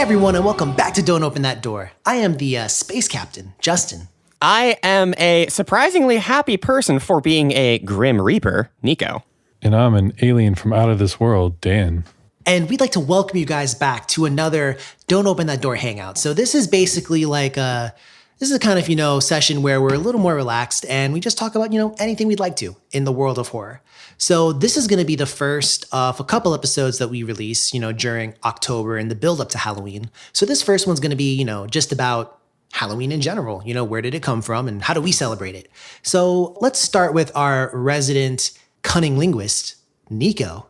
everyone, and welcome back to Don't Open That Door. I am the space captain, Justin. I am a surprisingly happy person for being a Grim Reaper, Nico. And I'm an alien from out of this world, Dan. And we'd like to welcome you guys back to another Don't Open That Door hangout. So this is basically like this is a kind of, session where we're a little more relaxed and we just talk about, anything we'd like to in the world of horror. So this is going to be the first of a couple episodes that we release, during October and the build up to Halloween. So this first one's going to be, just about Halloween in general. Where did it come from and how do we celebrate it? So let's start with our resident cunning linguist, Nico.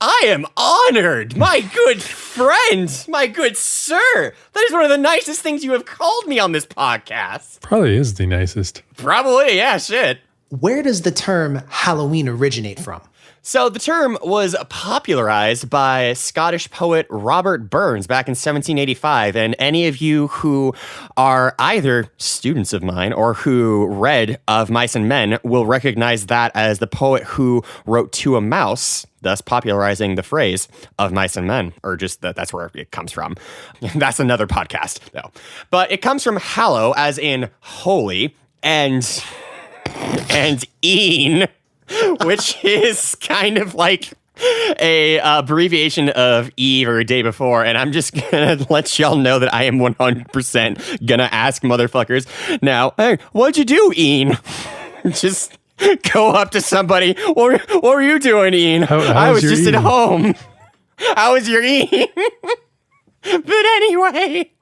I am honored, my good friend, my good sir. That is one of the nicest things you have called me on this podcast. Probably is the nicest. Probably, yeah, shit. Where does the term Halloween originate from? So the term was popularized by Scottish poet Robert Burns back in 1785, and any of you who are either students of mine or who read Of Mice and Men will recognize that as the poet who wrote To a Mouse, thus popularizing the phrase Of Mice and Men, or just that's where it comes from. That's another podcast, though. But it comes from hallow, as in holy, and een, which is kind of like a abbreviation of Eve or a day before. And I'm just gonna let y'all know that I am 100% gonna ask motherfuckers now, hey, what'd you do, Een? Just go up to somebody. What were you doing, Een? I was just at home. How was your Een? But anyway,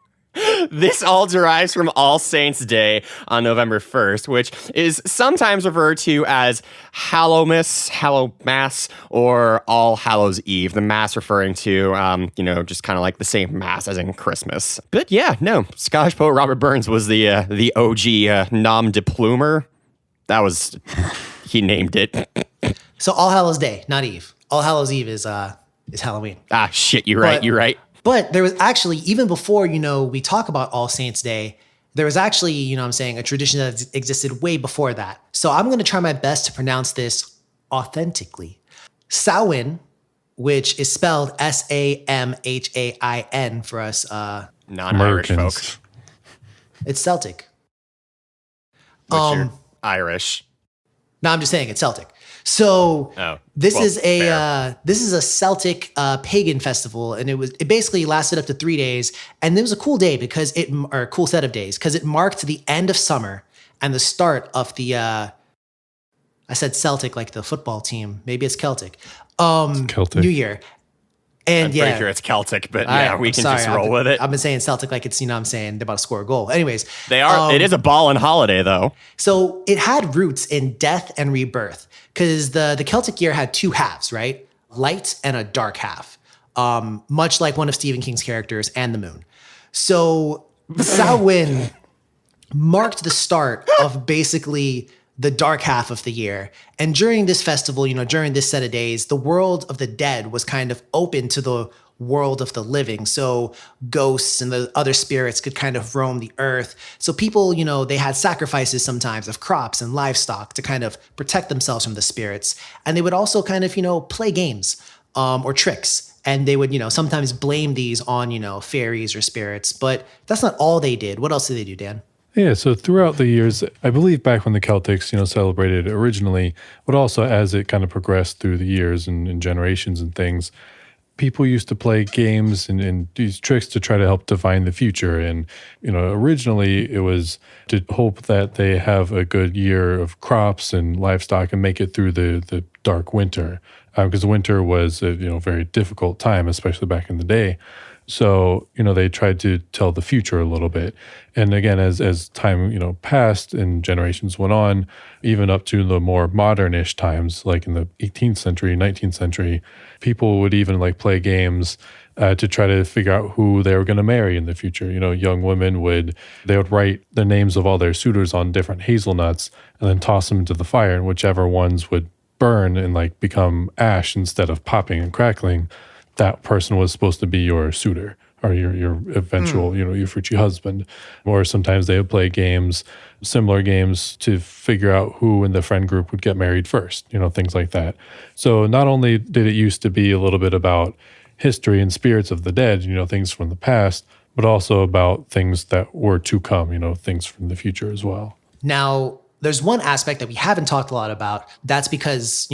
this all derives from All Saints' Day on November 1st, which is sometimes referred to as Hallowmas, Hallowmass, or All Hallows Eve. The Mass referring to, just kind of like the same Mass as in Christmas. But yeah, no, Scottish poet Robert Burns was the OG nom de plumer. That was, he named it. So All Hallows Day, not Eve. All Hallows Eve is Halloween. Ah, shit, you're right. But there was actually, even before, we talk about All Saints Day, there was actually, a tradition that existed way before that. So I'm going to try my best to pronounce this authentically. Samhain, which is spelled Samhain for us non-Irish folks. It's Celtic. You're Irish. No, I'm just saying it's Celtic. So this is a Celtic pagan festival, and it basically lasted up to 3 days, and it was a cool day or a cool set of days because it marked the end of summer and the start of the I said Celtic like the football team, maybe it's Celtic. Celtic. New Year. And I'm pretty sure it's Celtic, but we can just roll with it. I've been saying Celtic like it's, they're about to score a goal. Anyways. They are. It is a ball and holiday, though. So it had roots in death and rebirth because the Celtic year had two halves, right? Light and a dark half, much like one of Stephen King's characters and the moon. So Samhain marked the start of basically the dark half of the year. And during this festival, during this set of days, the world of the dead was kind of open to the world of the living. So ghosts and the other spirits could kind of roam the earth. So people, they had sacrifices sometimes of crops and livestock to kind of protect themselves from the spirits. And they would also kind of, play games or tricks. And they would, sometimes blame these on, fairies or spirits. But that's not all they did. What else did they do, Dan? Yeah, so throughout the years, I believe back when the Celtics, celebrated originally, but also as it kind of progressed through the years and generations and things, people used to play games and these tricks to try to help define the future. And, originally it was to hope that they have a good year of crops and livestock and make it through the dark winter. Because winter was a very difficult time, especially back in the day. So, they tried to tell the future a little bit. And again, as time, passed and generations went on, even up to the more modern-ish times, like in the 18th century, 19th century, people would even play games to try to figure out who they were going to marry in the future. Young women would write the names of all their suitors on different hazelnuts and then toss them into the fire, and whichever ones would burn and become ash instead of popping and crackling, that person was supposed to be your suitor or your eventual, your future husband. Or sometimes they would play games, similar games, to figure out who in the friend group would get married first, things like that. So not only did it used to be a little bit about history and spirits of the dead, things from the past, but also about things that were to come, things from the future as well. Now, there's one aspect that we haven't talked a lot about. That's because,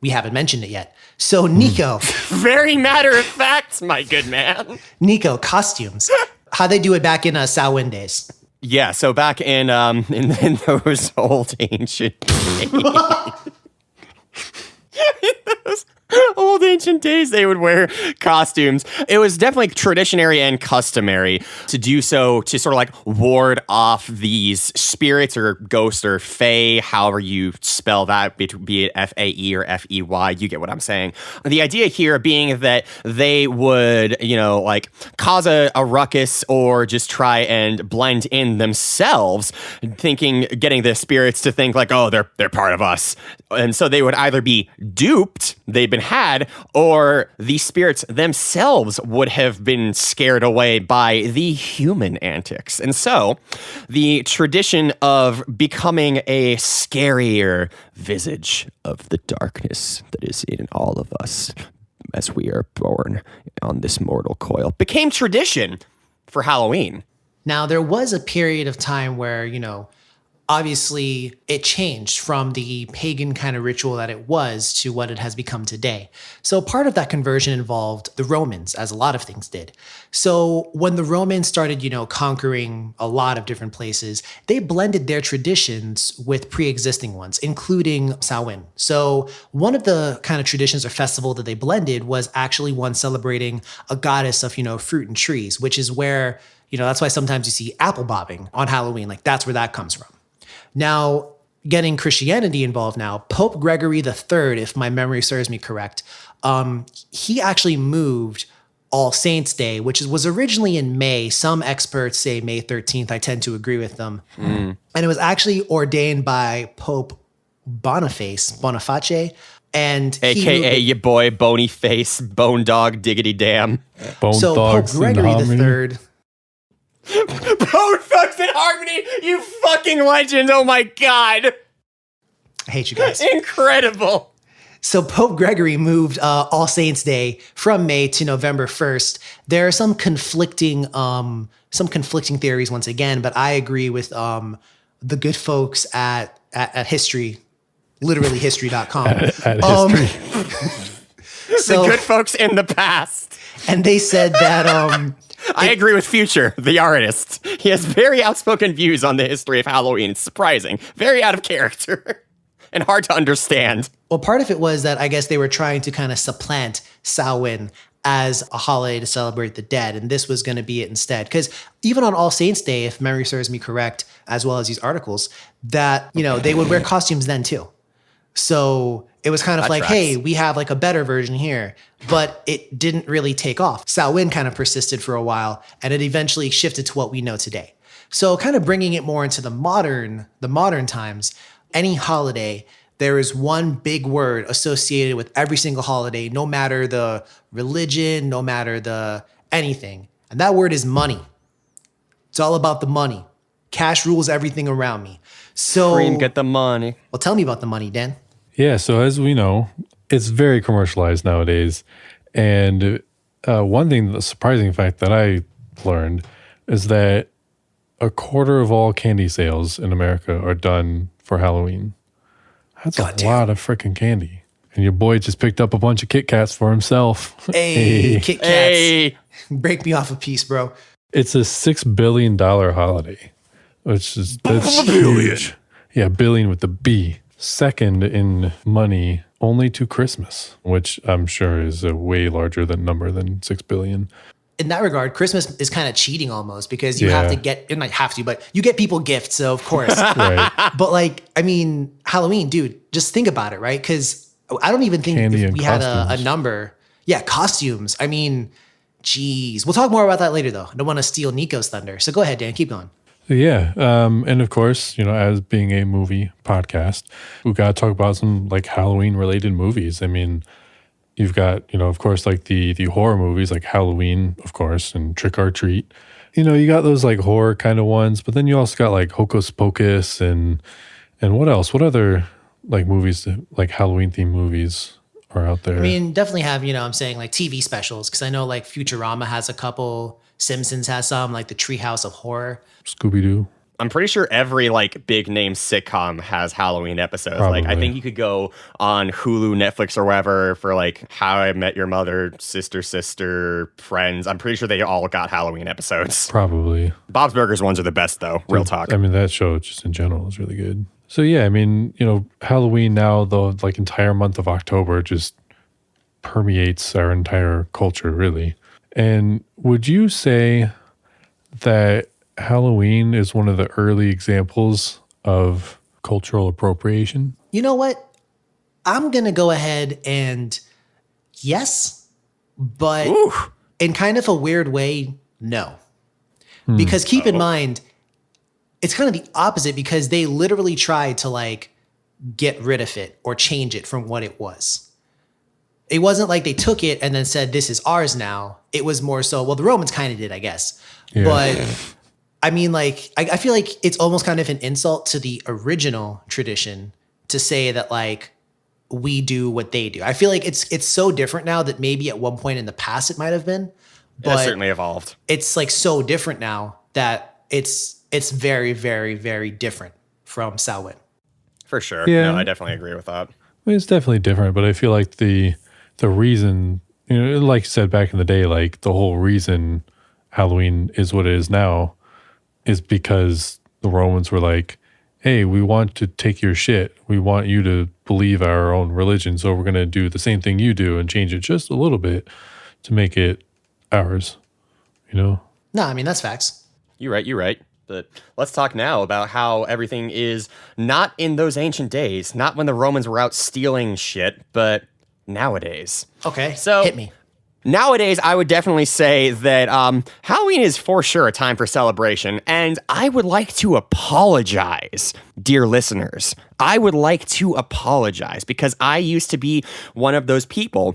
we haven't mentioned it yet. So, Nico. Very matter of fact, my good man. Nico, costumes. How they do it back in Samhain days. Yeah, so back in those old ancient days. Old ancient days, they would wear costumes. It was definitely traditionary and customary to do so to sort of like ward off these spirits or ghosts or fae, however you spell that, be it F-A-E or F-E-Y. You get what I'm saying. The idea here being that they would, like cause a ruckus or just try and blend in themselves, getting the spirits to think like, oh, they're part of us. And so they would either be duped, they've been had, or the spirits themselves would have been scared away by the human antics. And so the tradition of becoming a scarier visage of the darkness that is in all of us as we are born on this mortal coil became tradition for Halloween. Now, there was a period of time where, obviously it changed from the pagan kind of ritual that it was to what it has become today. So part of that conversion involved the Romans, as a lot of things did. So when the Romans started, conquering a lot of different places, they blended their traditions with pre-existing ones, including Samhain. So one of the kind of traditions or festival that they blended was actually one celebrating a goddess of, fruit and trees, which is where, that's why sometimes you see apple bobbing on Halloween. Like that's where that comes from. Now, getting Christianity involved now, Pope Gregory III, if my memory serves me correct, he actually moved All Saints Day, which was originally in May. Some experts say May 13th. I tend to agree with them. And it was actually ordained by Pope Boniface, and AKA your boy Bonyface, Bone Dog, Diggity Damn. So Pope Gregory III... Bone Thugs in Harmony, you fucking legend. Oh my God. I hate you guys. Incredible. So Pope Gregory moved All Saints Day from May to November 1st. There are some conflicting theories once again, but I agree with the good folks at history, literally history.com. at history. So, the good folks in the past. And they said that... I agree with Future, the artist. He has very outspoken views on the history of Halloween. It's surprising. Very out of character and hard to understand. Well, part of it was that I guess they were trying to kind of supplant Samhain as a holiday to celebrate the dead. And this was going to be it instead. Because even on All Saints Day, if memory serves me correct, as well as these articles, that, they would wear costumes then too. So it was kind of like, hey, we have like a better version here, but it didn't really take off. Samhain kind of persisted for a while, and it eventually shifted to what we know today. So kind of bringing it more into the modern times, any holiday, there is one big word associated with every single holiday, no matter the religion, no matter the anything. And that word is money. It's all about the money. Cash rules everything around me. So Cream, get the money. Well, tell me about the money, Dan. Yeah, so as we know, it's very commercialized nowadays. And one thing, the surprising fact that I learned is that a quarter of all candy sales in America are done for Halloween. That's a lot of freaking candy. And your boy just picked up a bunch of Kit Kats for himself. Hey, Kit Kats. Hey. Break me off a piece, bro. It's a $6 billion holiday, that's huge. Yeah, billion with the B. Second in money only to Christmas, which I'm sure is a way larger number than 6 billion. In that regard, Christmas is kind of cheating almost because you have to get, you not have to, but you get people gifts. So of course, Right. But like, I mean, Halloween, dude, just think about it, right? Because I don't even think Candy if and we had costumes. a number. Yeah, costumes. I mean, geez. We'll talk more about that later though. I don't want to steal Nico's thunder. So go ahead, Dan, keep going. Yeah. And of course, as being a movie podcast, we've got to talk about some like Halloween related movies. I mean, you've got, of course, like the horror movies like Halloween, of course, and Trick or Treat. You got those like horror kind of ones, but then you also got like Hocus Pocus and what else? What other like movies, like Halloween themed movies are out there? I mean, definitely have, I'm saying like TV specials because I know like Futurama has a couple. Simpsons has some, like the Treehouse of Horror. Scooby-Doo. I'm pretty sure every like big name sitcom has Halloween episodes. Like I Probably. think you could go on Hulu, Netflix, or wherever for like How I Met Your Mother, Sister, Friends. I'm pretty sure they all got Halloween episodes. Probably. Bob's Burgers ones are the best though. Real talk. I mean, that show just in general is really good. So yeah, I mean, Halloween now, the like entire month of October just permeates our entire culture, really. And would you say that Halloween is one of the early examples of cultural appropriation? You know what? I'm going to go ahead and yes, but Ooh. in kind of a weird way, no. Because keep in mind, it's kind of the opposite because they literally tried to like get rid of it or change it from what it was. It wasn't like they took it and then said, this is ours now. It was more so, well, the Romans kind of did, I guess. Yeah. But I mean, like, I feel like it's almost kind of an insult to the original tradition to say that like we do what they do. I feel like it's so different now that maybe at one point in the past it might have been, That's but certainly evolved. it's like so different now that it's very, very, very different from Samhain. For sure. Yeah. No, I definitely agree with that. I mean, it's definitely different, but I feel like the reason, like you said back in the day, like the whole reason Halloween is what it is now is because the Romans were like, hey, we want to take your shit. We want you to believe our own religion. So we're going to do the same thing you do and change it just a little bit to make it ours, No, I mean, that's facts. You're right. But let's talk now about how everything is not in those ancient days, not when the Romans were out stealing shit, but nowadays. Okay, So- hit me. Nowadays, I would definitely say that Halloween is for sure a time for celebration, and I would like to apologize, dear listeners. I would like to apologize because I used to be one of those people,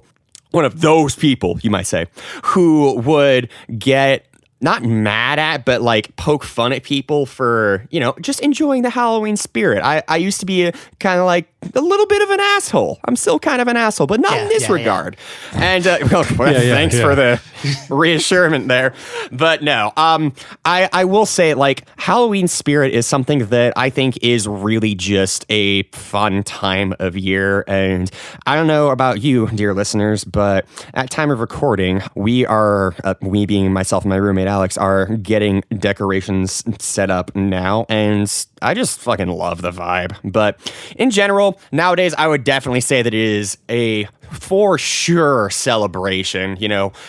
you might say, who would get not mad at, but like poke fun at people for, just enjoying the Halloween spirit. I used to be kind of like a little bit of an asshole. I'm still kind of an asshole, but not in this regard. And thanks for the reassurance there. But no, I will say like Halloween spirit is something that I think is really just a fun time of year. And I don't know about you, dear listeners, but at time of recording, we are, we being myself and my roommate Alex, are getting decorations set up now, and I just fucking love the vibe. But in general, nowadays, I would definitely say that it is a for sure celebration.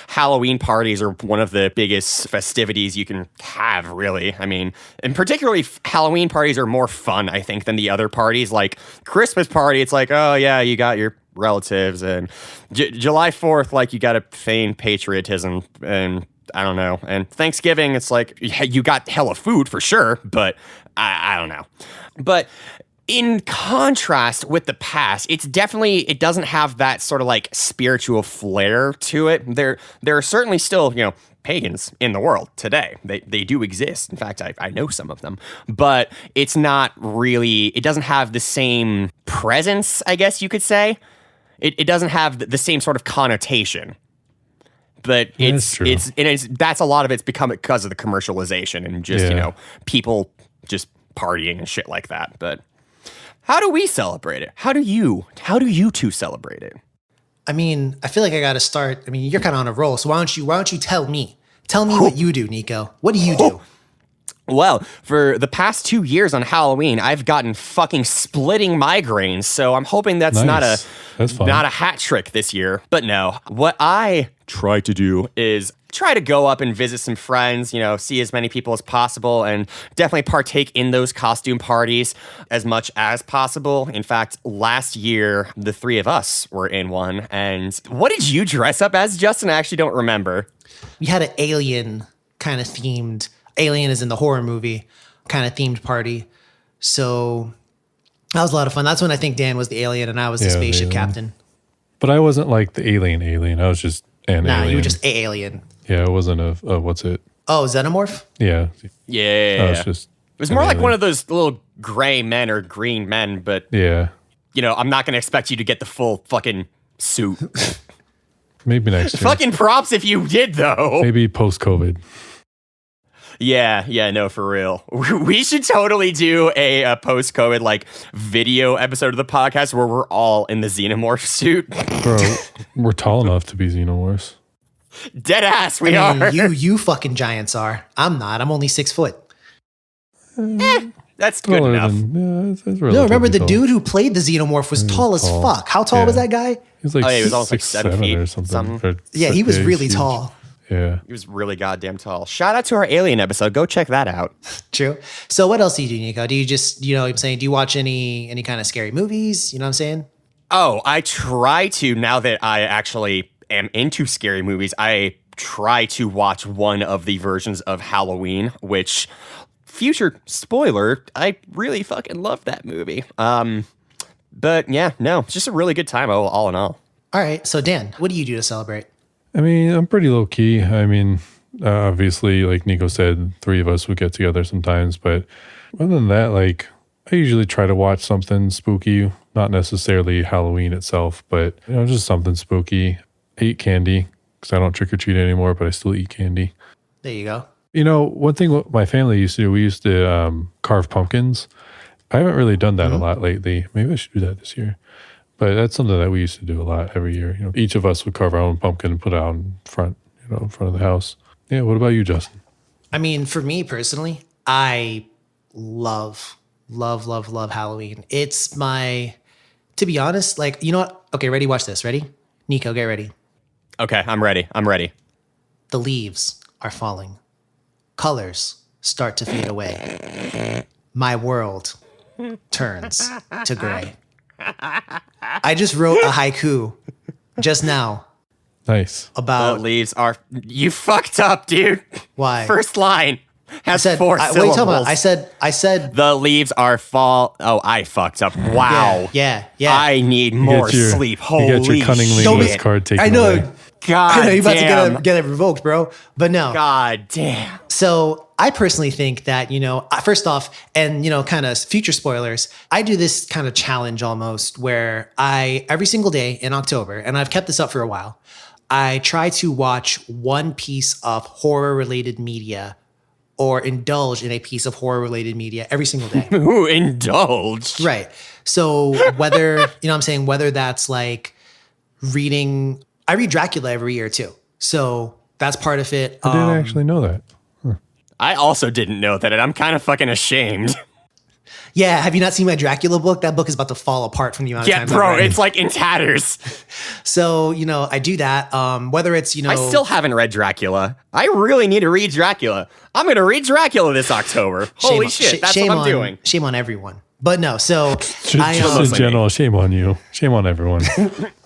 Halloween parties are one of the biggest festivities you can have, really. I mean, and particularly Halloween parties are more fun, I think, than the other parties. Like Christmas party, it's like, oh yeah, you got your relatives, and July 4th, like you got to feign patriotism, and I don't know. And Thanksgiving, it's like you got hella food for sure, but I don't know. But in contrast with the past, it doesn't have that sort of like spiritual flair to it. There are certainly still, pagans in the world today. They do exist. In fact, I know some of them, but it's not really, it doesn't have the same presence, I guess you could say. It doesn't have the same sort of connotation. But that's a lot of it's become because of the commercialization and just, people just partying and shit like that. But how do we celebrate it? How do you two celebrate it? I mean, I feel like I got to start. I mean, you're kind of on a roll, so why don't you tell me? Tell me what you do, Nico. What do you do? Well, for the past 2 years on Halloween, I've gotten fucking splitting migraines, so I'm hoping that's Nice. That's fun. not a hat trick this year. But no, what I try to do is try to go up and visit some friends, see as many people as possible, and definitely partake in those costume parties as much as possible. In fact, last year, the three of us were in one. And what did you dress up as, Justin? I actually don't remember. We had an alien kind of themed, Alien is in the horror movie, kind of themed party. So that was a lot of fun. That's when I think Dan was the alien and I was the spaceship captain. But I wasn't like the alien. I was just an alien. You were just a alien. Yeah, it wasn't a what's it? Oh, xenomorph? Yeah. Yeah. I was just It was more like one of those little gray men or green men, but yeah. I'm not going to expect you to get the full fucking suit. Maybe next year. Fucking props if you did, though. Maybe post-COVID. Yeah, no, for real. We should totally do a post-COVID like video episode of the podcast where we're all in the xenomorph suit. Bro, we're tall enough to be xenomorphs. Dead ass, we I mean, are. you fucking giants are. I'm not. I'm only 6 foot. That's good enough. It's No, remember the tall. dude who played the xenomorph was tall as tall. fuck. How tall was Yeah. that guy? He was like, Oh, yeah, he was almost like 7 feet or something. Or Yeah, he was huge, really huge. tall. Yeah. He was really goddamn tall. Shout out to our Alien episode. Go check that out. True. So what else do you do, Nico? Do you just, you know what I'm saying? Do you watch any kind of scary movies? You know what I'm saying? Oh, I try to, now that I actually am into scary movies, I try to watch one of the versions of Halloween, which, future spoiler, I really fucking loved that movie. But yeah, no, it's just a really good time all in all. All right. So Dan, what do you do to celebrate? I mean, I'm pretty low key. I mean, obviously, like Nico said, 3 of us would get together sometimes. But other than that, like, I usually try to watch something spooky, not necessarily Halloween itself, but, you know, just something spooky. I eat candy because I don't trick or treat anymore, but I still eat candy. There you go. You know, one thing what my family used to do, we used to carve pumpkins. I haven't really done that a lot lately. Maybe I should do that this year. But that's something that we used to do a lot every year. You know, each of us would carve our own pumpkin and put it out in front, in front of the house. Yeah. What about you, Justin? I mean, for me personally, I love Halloween. It's my, to be honest, like, you know what? Okay, ready? Watch this. Ready? Nico, get ready. Okay, I'm ready. The leaves are falling. Colors start to fade away. My world turns to gray. I just wrote a haiku just now Nice. The about leaves are... You fucked up, dude. why. First line has said, 4 what are you syllables. talking about? I said, The leaves are fall... Oh, I fucked up. Wow. yeah. I need more sleep. Holy You got your cunning shit. linguist card taken I know. away. God I know you're about damn. to get it revoked, bro. But no. God damn. So I personally think that, first off, and, kind of future spoilers, I do this kind of challenge almost where every single day in October, and I've kept this up for a while, I try to watch one piece of horror related media or indulge in a piece of horror related media every single day. Ooh, indulged. Right. So whether, whether that's like reading, I read Dracula every year too. So that's part of it. I didn't actually know that. I also didn't know that, and I'm kind of fucking ashamed. Yeah. Have you not seen my Dracula book? That book is about to fall apart from the amount of Yeah, time. bro, it's like in tatters. So, I do that. Whether it's, I still haven't read Dracula. I really need to read Dracula. I'm going to read Dracula this October. Holy shit, that's what I'm doing. Shame on everyone. But no, so Just I, in general, shame on you. Shame on everyone.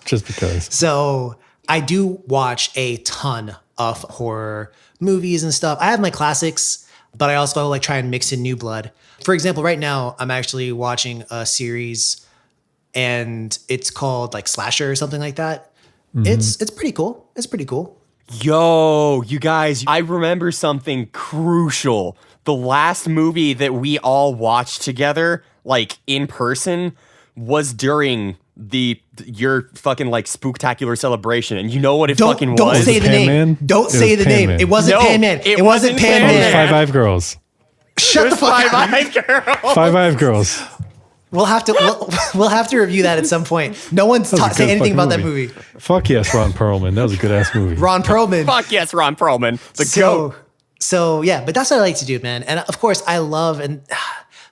Just because. so I do watch a ton of horror movies and stuff. I have my classics, but I also like try and mix in new blood. For example, right now I'm actually watching a series and it's called like Slasher or something like that. It's pretty cool. It's pretty cool. Yo, you guys, I remember something crucial. The last movie that we all watched together, like in person, was during your fucking like spooktacular celebration. And you know what it fucking Don't was? say the name. Pan-Man? Don't It say was the name. Pan-Man. It wasn't No, Pan-Man. it It wasn't wasn't Pan-Man. Pan-Man. Five Five Girls. Shut the fuck Five up. Eyes Girl. Five Five Girls. We'll have to review that at some point. No one's That was a say good anything fucking about that movie. Fuck yes, Ron Perlman. That was a good ass movie. Ron Perlman. Fuck yes, Ron Perlman. The goat. So yeah, but that's what I like to do, man. And of course, I love and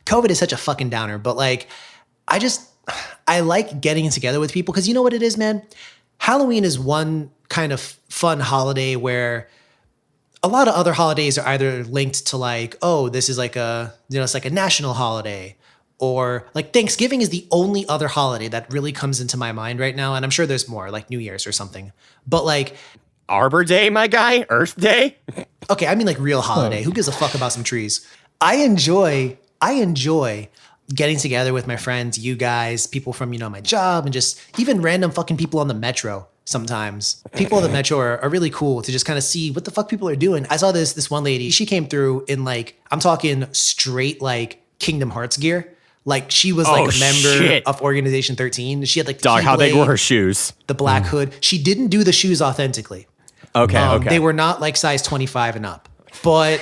COVID is such a fucking downer, but like, I like getting together with people because you know what it is, man. Halloween is one kind of fun holiday where a lot of other holidays are either linked to like, oh, this is like it's like a national holiday, or like Thanksgiving is the only other holiday that really comes into my mind right now. And I'm sure there's more, like New Year's or something. But like, Arbor Day, my guy. Earth Day. okay, I mean like real holiday. Who gives a fuck about some trees? I enjoy getting together with my friends, you guys, people from, my job, and just even random fucking people on the metro. Sometimes people on the metro are really cool to just kind of see what the fuck people are doing. I saw this one lady, she came through in like, I'm talking straight like Kingdom Hearts gear. Like she was like a member shit. of Organization 13. She had like the Dog, how big were keyblade, her shoes? the black hood. She didn't do the shoes authentically. Okay. They were not like size 25 and up. But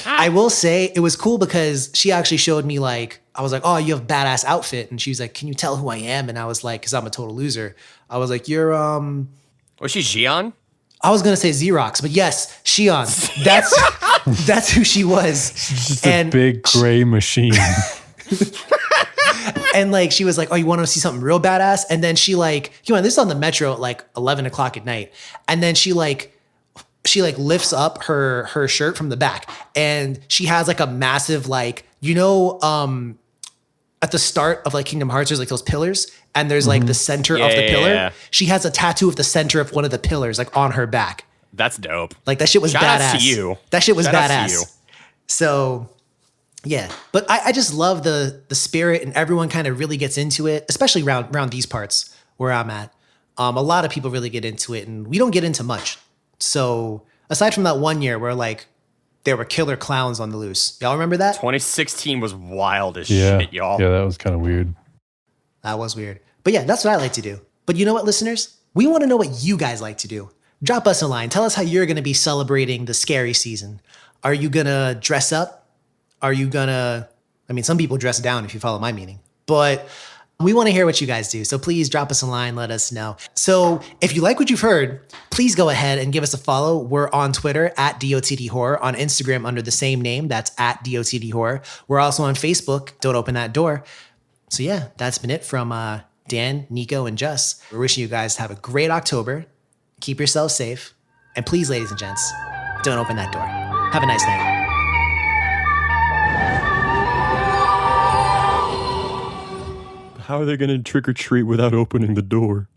I will say it was cool because she actually showed me like, I was like, oh, you have a badass outfit. And she was like, can you tell who I am? And I was like, because I'm a total loser. I was like, you're Was she Xion? I was gonna say Xerox, but yes, Xion. That's who she was. Just a big gray machine. And like she was like, oh, you want to see something real badass? And then she like, this is on the metro at like 11 o'clock at night. And then she lifts up her shirt from the back, and she has like a massive like, at the start of like Kingdom Hearts, there's like those pillars, and there's like the center of the pillar. Yeah. She has a tattoo of the center of one of the pillars like on her back. That's dope. Like that shit was Shout badass. outs to you. That shit was Shout outs to badass. you. So yeah, but I just love the spirit, and everyone kind of really gets into it, especially around these parts where I'm at. A lot of people really get into it, and we don't get into much. So aside from that one year where like there were killer clowns on the loose, y'all remember that? 2016 was wild as Yeah. shit, y'all. Yeah, that was kind of weird. That was weird. But yeah, that's what I like to do. But you know what, listeners? We want to know what you guys like to do. Drop us a line. Tell us how you're going to be celebrating the scary season. Are you going to dress up? Are you going to, some people dress down if you follow my meaning. But we want to hear what you guys do. So please drop us a line. Let us know. So if you like what you've heard, please go ahead and give us a follow. We're on Twitter at DOTD Horror, on Instagram under the same name. That's at DOTD Horror. We're also on Facebook. Don't open that door. So yeah, that's been it from Dan, Nico, and Jess. We're wishing you guys to have a great October. Keep yourselves safe. And please, ladies and gents, don't open that door. Have a nice night. How are they going to trick or treat without opening the door?